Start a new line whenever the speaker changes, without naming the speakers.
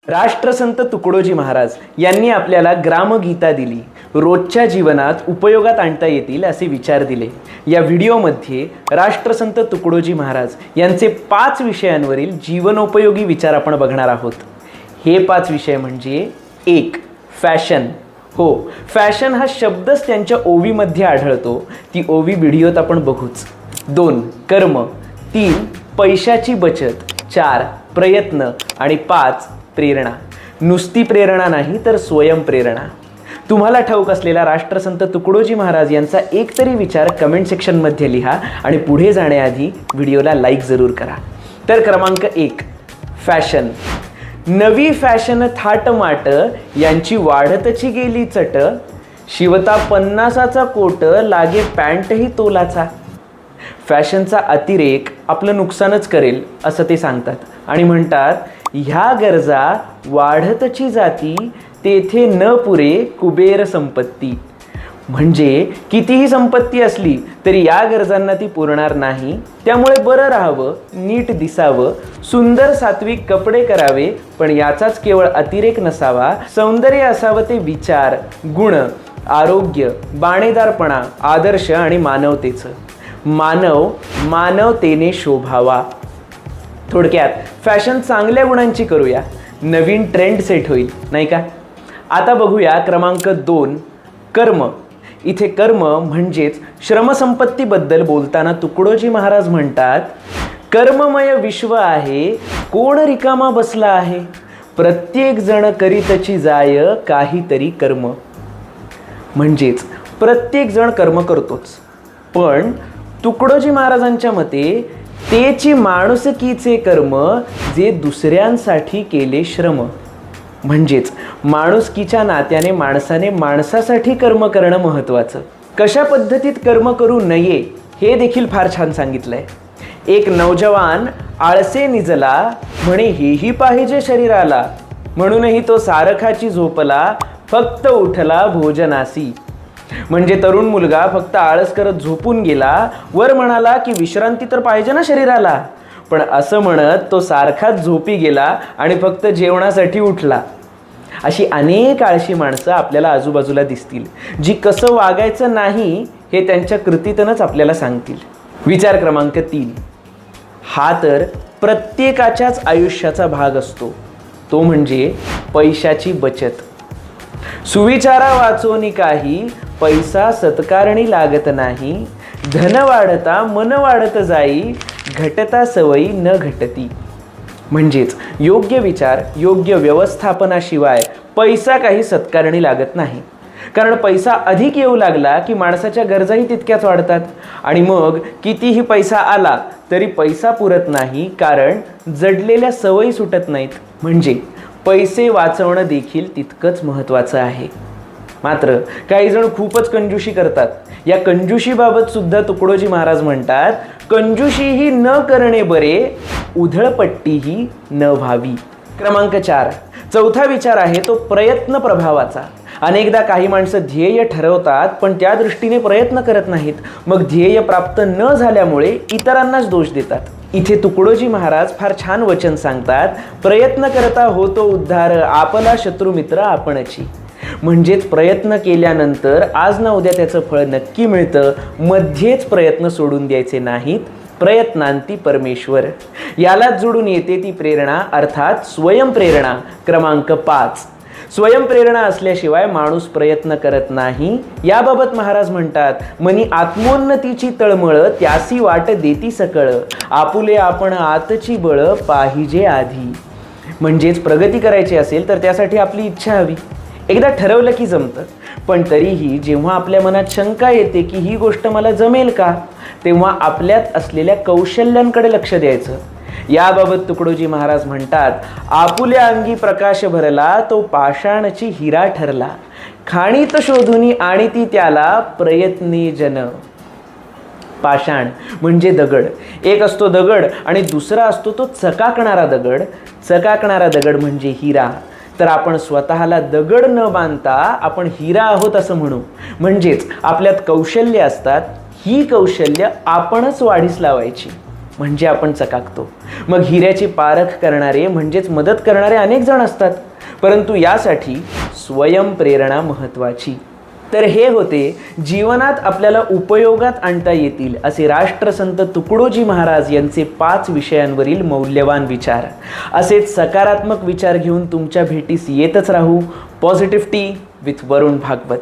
राष्ट्रसंत तुकडोजी महाराज यांनी आपल्याला ग्रामगीता दिली, रोजच्या जीवनात उपयोगात आणता येतील असे विचार दिले। या व्हिडिओमध्ये राष्ट्रसंत तुकडोजी महाराज यांचे 5 विषयांवरील जीवनोपयोगी विचार आपण बघणार आहोत। हे 5 विषय म्हणजे 1. फॅशन। हो, फॅशन हा शब्दच त्यांच्या ओवीमध्ये आढळतो, ती ओवी व्हिडिओत आपण बघूच। 2. कर्म। 3. पैशाची बचत। 4. प्रयत्न आणि 5. प्रेरणा। नुसती प्रेरणा नाही तर स्वयंप्रेरणा। तुम्हाला ठाऊक असलेला राष्ट्रसंत तुकडोजी महाराज यांचा एक तरी विचार कमेंट सेक्शनमध्ये लिहा आणि पुढे जाण्याआधी व्हिडिओला लाईक जरूर करा। तर क्रमांक 1. फॅशन। नवी फॅशन थाटमाट यांची वाढतची गेली चट, शिवता 50चा कोट लागे पॅन्टही तोलाचा। फॅशनचा अतिरेक आपलं नुकसानच करेल असं ते सांगतात आणि म्हणतात, ह्या गरजा वाढतची जाती, तेथे न पुरे कुबेर संपत्ती। म्हणजे कितीही संपत्ती असली तरी या गरजांना ती पुरणार नाही, त्यामुळे बरं राहावं, नीट दिसावं, सुंदर सात्विक कपडे करावे, पण याचाच केवळ अतिरेक नसावा। सौंदर्य असावं ते विचार, गुण, आरोग्य, बाणेदारपणा, आदर्श आणि मानवतेचं। मानव मानवतेने शोभावा। थोडक्यात फॅशन चांगल्या गुणांची करूया, नवीन ट्रेंड सेट होईल, नाही का? आता बघूया क्रमांक 2. कर्म। इथे कर्म म्हणजेच श्रमसंपत्तीबद्दल बोलताना तुकडोजी महाराज म्हणतात, कर्ममय विश्व आहे, कोण रिकामा बसला आहे। प्रत्येक जण करीतची जाय काहीतरी कर्म। म्हणजेच प्रत्येक जण कर्म करतोच, पण तुकडोजी महाराजांच्या मते तेची माणुसकीचे कर्म जे दुसऱ्यांसाठी केले श्रम। म्हणजेच माणुसकीच्या नात्याने माणसाने माणसासाठी कर्म करणं महत्त्वाचं। कशा पद्धतीत कर्म करू नये हे देखील फार छान सांगितलंय। एक नौजवान आळसे निजला, म्हणे हेही पाहिजे शरीराला, म्हणूनही तो सारखाची झोपला, फक्त उठला भोजनासी। म्हणजे तरुण मुलगा फक्त आळस करत झोपून गेला, वर म्हणाला की विश्रांती तर पाहिजे ना शरीराला, पण असं म्हणत तो सारखाच झोपी गेला आणि फक्त जेवणासाठी उठला। अशी अनेक आळशी माणसं आपल्याला आजूबाजूला दिसतील, जी कसं वागायचं नाही हे त्यांच्या कृतीतूनच आपल्याला सांगतील। विचार क्रमांक 3. हा तर प्रत्येकाच्याच आयुष्याचा भाग असतो, तो म्हणजे पैशाची बचत। सुविचारा वाचोनी काही, पैसा सत्कारणी लागत नाही। धन वाढता मन वाढत जाई, घटता सवयी न घटती। म्हणजेच योग्य विचार, योग्य व्यवस्थापनाशिवाय पैसा काही सत्कारणी लागत नाही। कारण पैसा अधिक येऊ लागला की माणसाच्या गरजाही तितक्याच वाढतात आणि मग कितीही पैसा आला तरी पैसा पुरत नाही, कारण जडलेल्या सवयी सुटत नाहीत। म्हणजे पैसे वाचवणं देखील तितकंच महत्त्वाचं आहे। मात्र काही जण खूपच कंजूशी करतात। या कंजूशीबाबत सुद्धा तुकडोजी महाराज म्हणतात, कंजूशीही न करणे बरे, उधळपट्टीही न व्हावी। क्रमांक 4. चौथा विचार आहे तो प्रयत्न प्रभावाचा। अनेकदा काही माणसं ध्येय ठरवतात पण त्या दृष्टीने प्रयत्न करत नाहीत, मग ध्येय प्राप्त न झाल्यामुळे इतरांनाच दोष देतात। इथे तुकडोजी महाराज फार छान वचन सांगतात, प्रयत्न करता होतो उद्धार, आपला शत्रुमित्र आपणची। म्हणजेच प्रयत्न केल्यानंतर आज ना उद्या त्याचं फळ नक्की मिळतं, मध्येच प्रयत्न सोडून द्यायचे नाहीत। प्रयत्नांती परमेश्वर, यालाच जोडून येते ती प्रेरणा, अर्थात स्वयंप्रेरणा। क्रमांक 5. स्वयंप्रेरणा असल्याशिवाय माणूस प्रयत्न करत नाही। याबाबत महाराज म्हणतात, मनी आत्मोन्नतीची तळमळ, त्यासी वाट देती सकळ, आपुले आपण आतची बळ पाहिजे आधी। म्हणजेच प्रगती करायची असेल तर त्यासाठी आपली इच्छा हवी। एकदा ठरवलं की जमतं, पण तरीही जेव्हा आपल्या मनात शंका येते की ही गोष्ट मला जमेल का, तेव्हा आपल्यात असलेल्या कौशल्यांकडे लक्ष द्यायचं। याबाबत तुकडोजी महाराज म्हणतात, आपुल्या अंगी प्रकाश भरला, तो पाषाणची हिरा ठरला, खाणीत शोधुनी आणि ती त्याला प्रयत्नी जन। पाषाण म्हणजे दगड। एक असतो दगड आणि दुसरा असतो तो चकाकणारा दगड। चकाकणारा दगड म्हणजे हिरा। तर आपण स्वतःला दगड न बांधता आपण हिरा आहोत असं म्हणू। म्हणजेच आपल्यात कौशल्य असतात, ही कौशल्य आपणच वाढीस लावायची। म्हणजे आपण चकाकतो. मग हिऱ्याची पारख करणारे म्हणजेच मदत करणारे अनेक जण असतात, परंतु यासाठी स्वयंप्रेरणा महत्त्वाची. तर हे होते जीवनात आपल्याला उपयोगात आणता येतील असे राष्ट्रसंत तुकडोजी महाराज यांचे 5 विषयांवरील मौल्यवान विचार. असेच सकारात्मक विचार घेऊन तुमच्या भेटीस येतच राहू. Positivity with Varun Bhagwat.